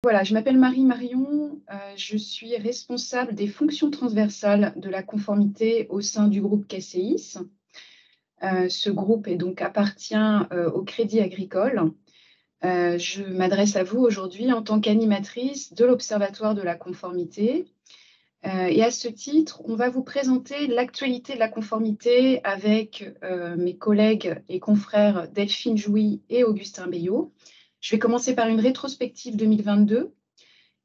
Voilà, je m'appelle Marie Marion, je suis responsable des fonctions transversales de la conformité au sein du groupe CACEIS. Ce groupe est donc appartient, au Crédit Agricole. Je m'adresse à vous aujourd'hui en tant qu'animatrice de l'Observatoire de la conformité. Et à ce titre, on va vous présenter l'actualité de la conformité avec, mes collègues et confrères Delphine Jouy et Augustin Bayot. Je vais commencer par une rétrospective 2022.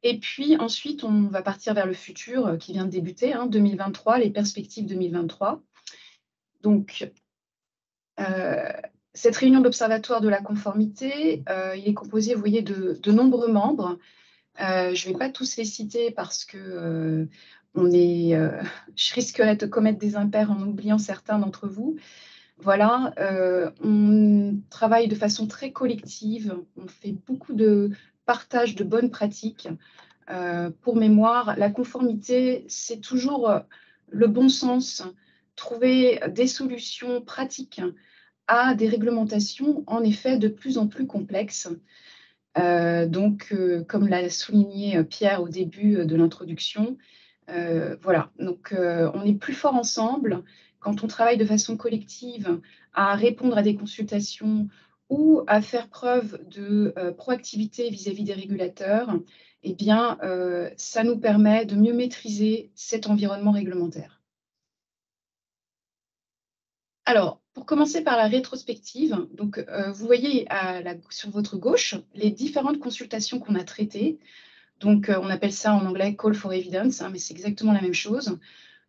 Et puis ensuite, on va partir vers le futur qui vient de débuter, 2023, les perspectives 2023. Donc, euh, cette réunion de l'Observatoire de la conformité, il est composé, vous voyez, de nombreux membres. Je ne vais pas tous les citer parce que je risquerais de commettre des impairs en oubliant certains d'entre vous. Voilà, on travaille de façon très collective, on fait beaucoup de partage de bonnes pratiques. Pour mémoire, la conformité, c'est toujours le bon sens, trouver des solutions pratiques à des réglementations en effet de plus en plus complexes. Comme l'a souligné Pierre au début de l'introduction, voilà, donc on est plus fort ensemble quand on travaille de façon collective à répondre à des consultations ou à faire preuve de proactivité vis-à-vis des régulateurs. Eh bien, ça nous permet de mieux maîtriser cet environnement réglementaire. Alors, pour commencer par la rétrospective, donc, vous voyez sur votre gauche les différentes consultations qu'on a traitées. Donc, on appelle ça en anglais Call for Evidence, mais c'est exactement la même chose.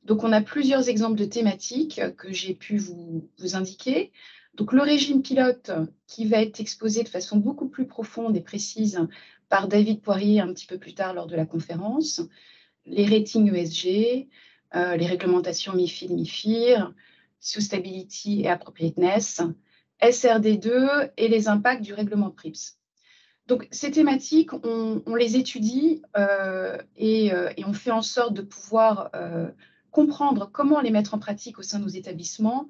Donc, on a plusieurs exemples de thématiques que j'ai pu vous indiquer. Donc, le régime pilote qui va être exposé de façon beaucoup plus profonde et précise par David Poirier un petit peu plus tard lors de la conférence. Les ratings ESG, les réglementations MiFID, MiFIR, Sustainability et Appropriateness, SRD2 et les impacts du règlement PRIPS. Donc, ces thématiques, on les étudie et on fait en sorte de pouvoir comprendre comment les mettre en pratique au sein de nos établissements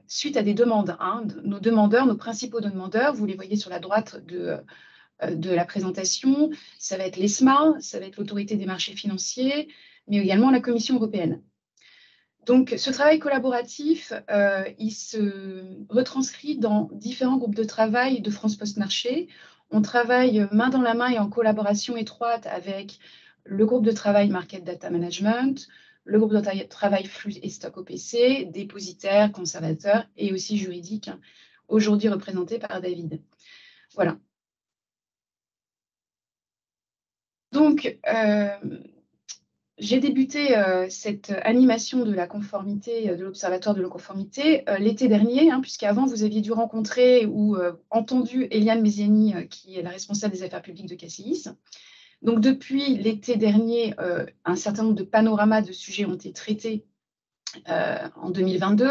suite à des demandes. Nos demandeurs, nos principaux demandeurs, vous les voyez sur la droite de la présentation, ça va être l'ESMA, ça va être l'Autorité des marchés financiers, mais également la Commission européenne. Donc, ce travail collaboratif, il se retranscrit dans différents groupes de travail de France Post Marché. On travaille main dans la main et en collaboration étroite avec le groupe de travail Market Data Management, le groupe de travail Flux et Stock OPC, dépositaires, conservateurs et aussi juridiques, aujourd'hui représentés par David. Voilà. Donc, j'ai débuté cette animation de la conformité, de l'Observatoire de la conformité, l'été dernier, puisqu'avant, vous aviez dû rencontrer ou entendu Eliane Mesiani, qui est la responsable des affaires publiques de CACEIS. Donc, depuis l'été dernier, un certain nombre de panoramas de sujets ont été traités en 2022.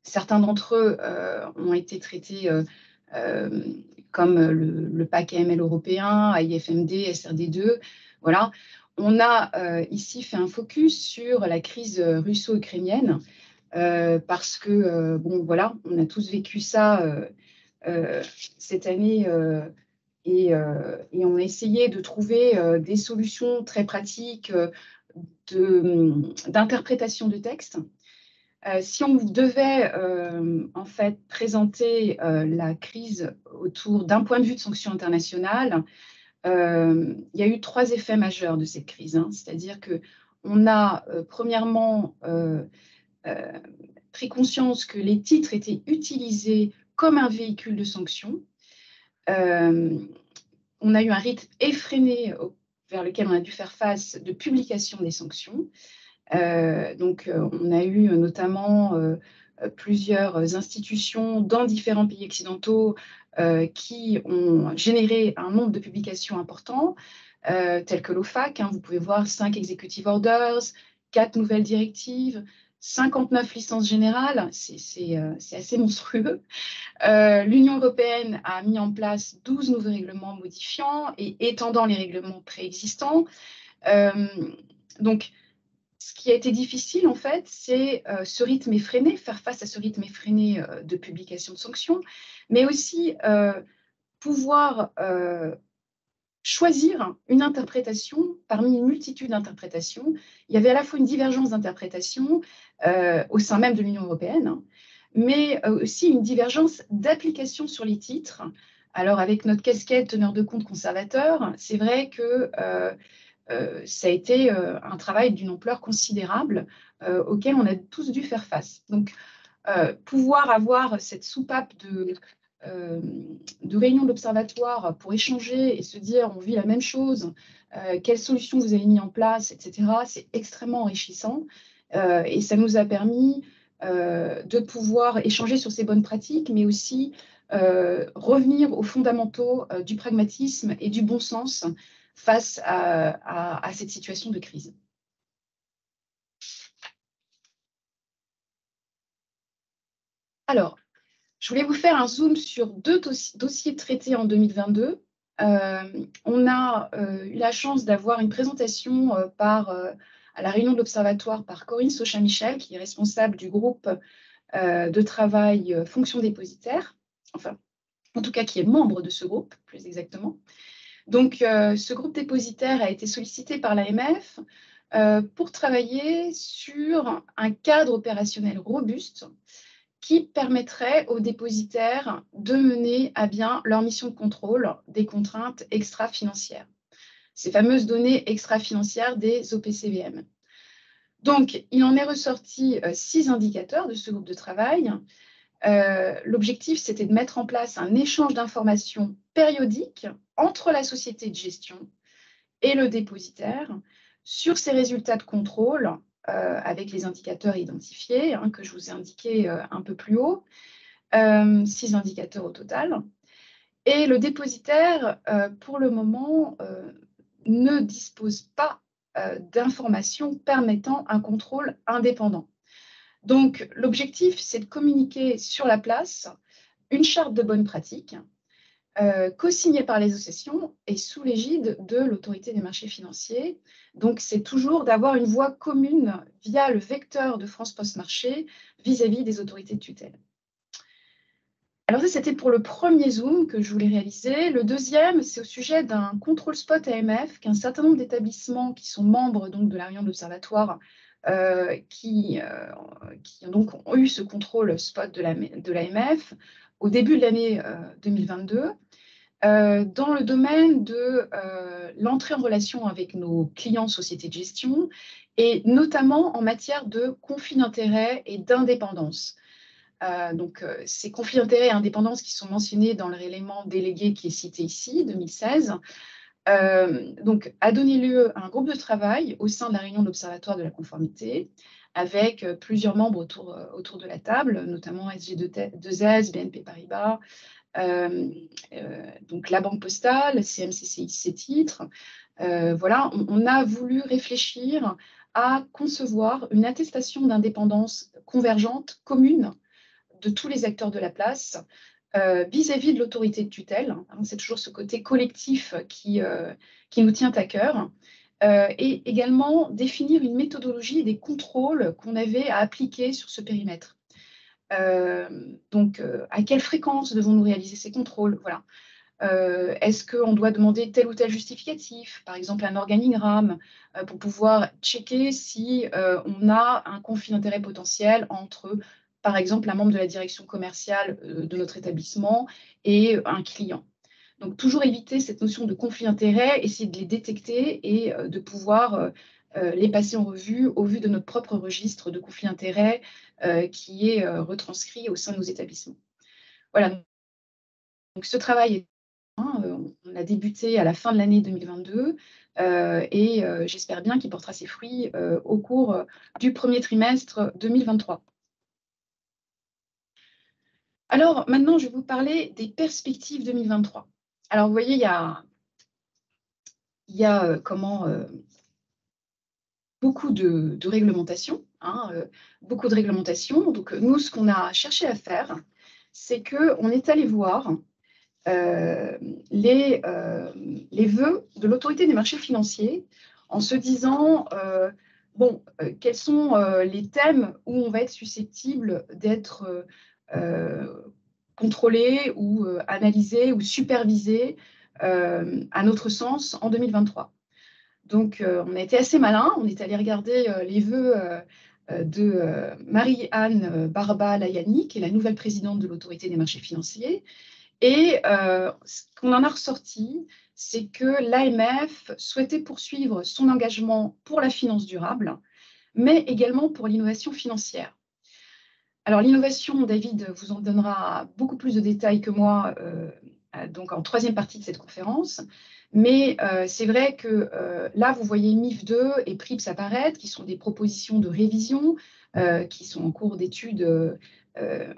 Certains d'entre eux ont été traités comme le PAC AML européen, AIFMD, SRD2. Voilà. On a ici fait un focus sur la crise russo-ukrainienne parce que, bon, voilà, on a tous vécu ça cette année et on a essayé de trouver des solutions très pratiques d'interprétation de textes. Si on devait en fait présenter la crise autour d'un point de vue de sanctions internationales, il y a eu 3 effets majeurs de cette crise. C'est-à-dire qu'on a premièrement pris conscience que les titres étaient utilisés comme un véhicule de sanctions. On a eu un rythme effréné vers lequel on a dû faire face de publication des sanctions. On a eu notamment plusieurs institutions dans différents pays occidentaux qui ont généré un nombre de publications importants, tels que l'OFAC. Vous pouvez voir 5 executive orders, 4 nouvelles directives, 59 licences générales, c'est assez monstrueux. L'Union européenne a mis en place 12 nouveaux règlements modifiant et étendant les règlements préexistants. Donc, ce qui a été difficile, en fait, c'est ce rythme effréné, faire face à ce rythme effréné de publication de sanctions, mais aussi pouvoir choisir une interprétation parmi une multitude d'interprétations. Il y avait à la fois une divergence d'interprétation au sein même de l'Union européenne, hein, mais aussi une divergence d'application sur les titres. Alors, avec notre casquette teneur de compte conservateur, c'est vrai que ça a été un travail d'une ampleur considérable auquel on a tous dû faire face. Donc, pouvoir avoir cette soupape de réunion d'observatoire pour échanger et se dire on vit la même chose, quelles solutions vous avez mis en place, etc., c'est extrêmement enrichissant et ça nous a permis de pouvoir échanger sur ces bonnes pratiques, mais aussi revenir aux fondamentaux du pragmatisme et du bon sens face à cette situation de crise. Alors, je voulais vous faire un zoom sur deux dossiers traités en 2022. On a eu la chance d'avoir une présentation à la réunion de l'Observatoire par Corinne Sauchin-Michel, qui est responsable du groupe de travail fonction dépositaire, enfin, en tout cas qui est membre de ce groupe, plus exactement. Donc, ce groupe dépositaire a été sollicité par l'AMF pour travailler sur un cadre opérationnel robuste qui permettrait aux dépositaires de mener à bien leur mission de contrôle des contraintes extra-financières, ces fameuses données extra-financières des OPCVM. Donc, il en est ressorti 6 indicateurs de ce groupe de travail. L'objectif, c'était de mettre en place un échange d'informations périodique entre la société de gestion et le dépositaire sur ces résultats de contrôle avec les indicateurs identifiés hein, que je vous ai indiqués un peu plus haut, 6 indicateurs au total. Et le dépositaire, pour le moment, ne dispose pas d'informations permettant un contrôle indépendant. Donc, l'objectif, c'est de communiquer sur la place une charte de bonnes pratiques co-signée par les associations et sous l'égide de l'autorité des marchés financiers. Donc, c'est toujours d'avoir une voix commune via le vecteur de France Post Marché vis-à-vis des autorités de tutelle. Alors ça, c'était pour le premier zoom que je voulais réaliser. Le deuxième, c'est au sujet d'un contrôle spot AMF qu'un certain nombre d'établissements qui sont membres donc, de la réunion de l'Observatoire qui donc, ont eu ce contrôle spot de l'AMF au début de l'année 2022 dans le domaine de l'entrée en relation avec nos clients sociétés de gestion et notamment en matière de conflit d'intérêts et d'indépendance. Donc, ces conflits d'intérêts et indépendance qui sont mentionnés dans le élément délégué qui est cité ici, 2016, donc, a donné lieu à un groupe de travail au sein de la réunion de l'Observatoire de la conformité, avec plusieurs membres autour de la table, notamment SG2S, BNP Paribas, donc la Banque Postale, CMCCI, ces titres. Voilà, on a voulu réfléchir à concevoir une attestation d'indépendance convergente, commune, de tous les acteurs de la place vis-à-vis de l'autorité de tutelle. Hein, c'est toujours ce côté collectif qui nous tient à cœur. Et également définir une méthodologie des contrôles qu'on avait à appliquer sur ce périmètre. Donc, à quelle fréquence devons-nous réaliser ces contrôles? Voilà. Est-ce qu'on doit demander tel ou tel justificatif, par exemple un organigramme, pour pouvoir checker si on a un conflit d'intérêt potentiel entre, par exemple, un membre de la direction commerciale de notre établissement et un client. Donc, toujours éviter cette notion de conflit d'intérêt, essayer de les détecter et de pouvoir les passer en revue au vu de notre propre registre de conflit d'intérêt qui est retranscrit au sein de nos établissements. Voilà. Donc, ce travail est on a débuté à la fin de l'année 2022 et j'espère bien qu'il portera ses fruits au cours du premier trimestre 2023. Alors maintenant, je vais vous parler des perspectives 2023. Alors vous voyez, il y a beaucoup de réglementations, hein, beaucoup de réglementations. Donc nous, ce qu'on a cherché à faire, c'est qu'on est allé voir les vœux de l'autorité des marchés financiers en se disant, quels sont les thèmes où on va être susceptible d'être contrôlé ou analysé ou supervisé à notre sens, en 2023. Donc, on a été assez malin. On est allé regarder les vœux de Marie-Anne Barba-Layani, qui est la nouvelle présidente de l'Autorité des marchés financiers. Et ce qu'on en a ressorti, c'est que l'AMF souhaitait poursuivre son engagement pour la finance durable, mais également pour l'innovation financière. Alors, l'innovation, David vous en donnera beaucoup plus de détails que moi, donc en troisième partie de cette conférence. Mais c'est vrai que là, vous voyez MIF 2 et PRIPS apparaître, qui sont des propositions de révision qui sont en cours d'étude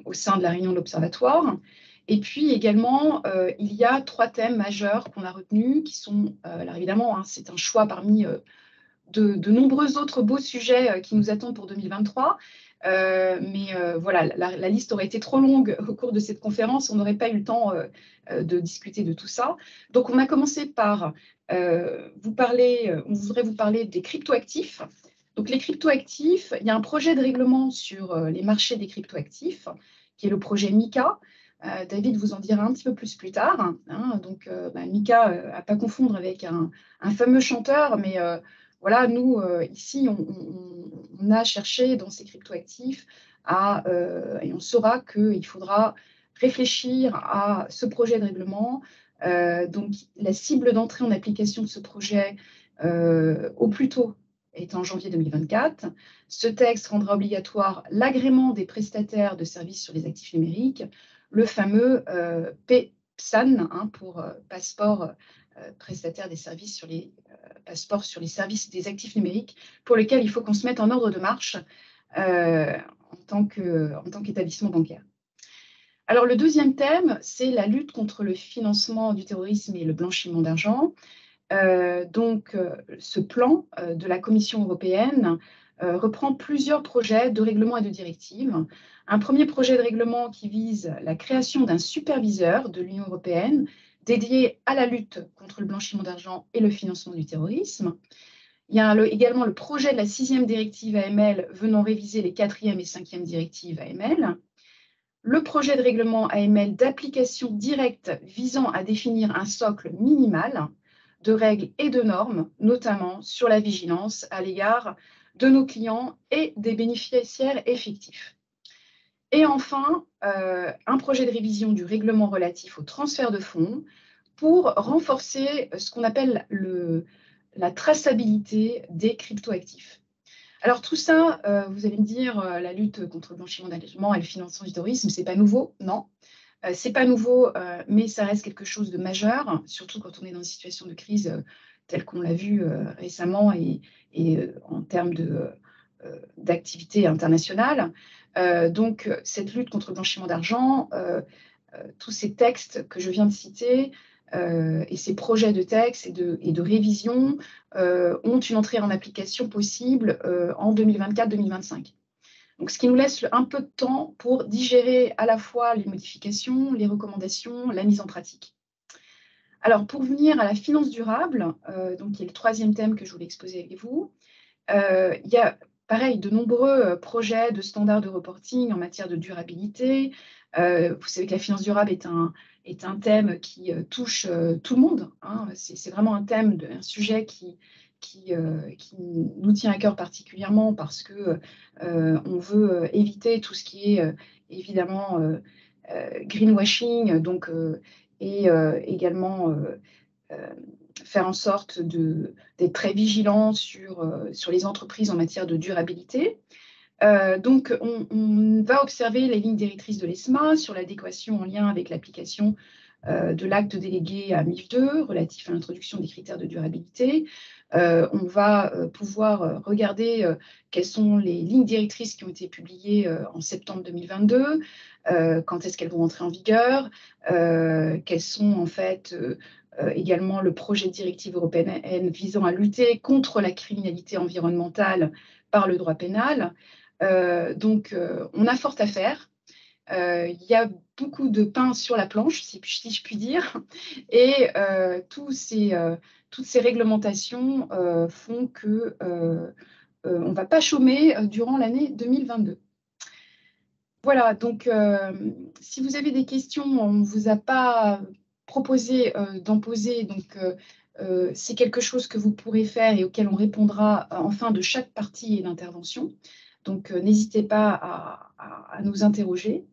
au sein de la réunion de l'Observatoire. Et puis également, il y a 3 thèmes majeurs qu'on a retenus, qui sont, alors évidemment, hein, c'est un choix parmi de nombreux autres beaux sujets qui nous attendent pour 2023. Voilà, la liste aurait été trop longue au cours de cette conférence, on n'aurait pas eu le temps de discuter de tout ça. Donc, on a commencé par on voudrait vous parler des cryptoactifs. Donc, les cryptoactifs, il y a un projet de règlement sur les marchés des cryptoactifs, qui est le projet MiCA. David vous en dira un petit peu plus tard. Hein. Donc, MiCA, à ne pas confondre avec un fameux chanteur, mais voilà, nous, ici, on a cherché dans ces cryptoactifs et on saura qu'il faudra réfléchir à ce projet de règlement. Donc, la cible d'entrée en application de ce projet au plus tôt est en janvier 2024. Ce texte rendra obligatoire l'agrément des prestataires de services sur les actifs numériques, le fameux PSAN, hein, pour passeport prestataire des services sur les passeports sur les services des actifs numériques, pour lesquels il faut qu'on se mette en ordre de marche en tant qu'établissement bancaire. Alors, le deuxième thème, c'est la lutte contre le financement du terrorisme et le blanchiment d'argent. Ce plan de la Commission européenne reprend plusieurs projets de règlement et de directives. Un premier projet de règlement qui vise la création d'un superviseur de l'Union européenne dédié à la lutte contre le blanchiment d'argent et le financement du terrorisme. Il y a également le projet de la 6e directive AML venant réviser les 4e et 5e directives AML. Le projet de règlement AML d'application directe visant à définir un socle minimal de règles et de normes, notamment sur la vigilance à l'égard de nos clients et des bénéficiaires effectifs. Et enfin, un projet de révision du règlement relatif au transfert de fonds pour renforcer ce qu'on appelle la traçabilité des cryptoactifs. Alors tout ça, vous allez me dire, la lutte contre le blanchiment d'argent et le financement du terrorisme, c'est pas nouveau, non. C'est pas nouveau, mais ça reste quelque chose de majeur, surtout quand on est dans une situation de crise telle qu'on l'a vu récemment et en termes d'activité internationale. Donc, cette lutte contre le blanchiment d'argent, tous ces textes que je viens de citer et ces projets de textes et de révision ont une entrée en application possible en 2024-2025. Donc, ce qui nous laisse un peu de temps pour digérer à la fois les modifications, les recommandations, la mise en pratique. Alors, pour venir à la finance durable, donc, qui est le troisième thème que je voulais exposer avec vous, il y a, pareil, de nombreux projets de standards de reporting en matière de durabilité. Vous savez que la finance durable est un thème qui touche tout le monde. Hein. C'est vraiment un thème, un sujet qui nous tient à cœur particulièrement parce que on veut éviter tout ce qui est évidemment greenwashing, donc, et également faire en sorte d'être très vigilant sur les entreprises en matière de durabilité. Donc, on va observer les lignes directrices de l'ESMA sur l'adéquation en lien avec l'application de l'acte délégué à MIF 2 relatif à l'introduction des critères de durabilité. On va pouvoir regarder quelles sont les lignes directrices qui ont été publiées en septembre 2022, quand est-ce qu'elles vont entrer en vigueur, quelles sont en fait également le projet de directive européenne visant à lutter contre la criminalité environnementale par le droit pénal. Donc, on a fort à faire. Il y a beaucoup de pain sur la planche, si je puis dire, et toutes ces réglementations font que on ne va pas chômer durant l'année 2022. Voilà, donc si vous avez des questions, on ne vous a pas proposer d'en poser, donc c'est quelque chose que vous pourrez faire et auquel on répondra en fin de chaque partie d'intervention. Donc n'hésitez pas à nous interroger.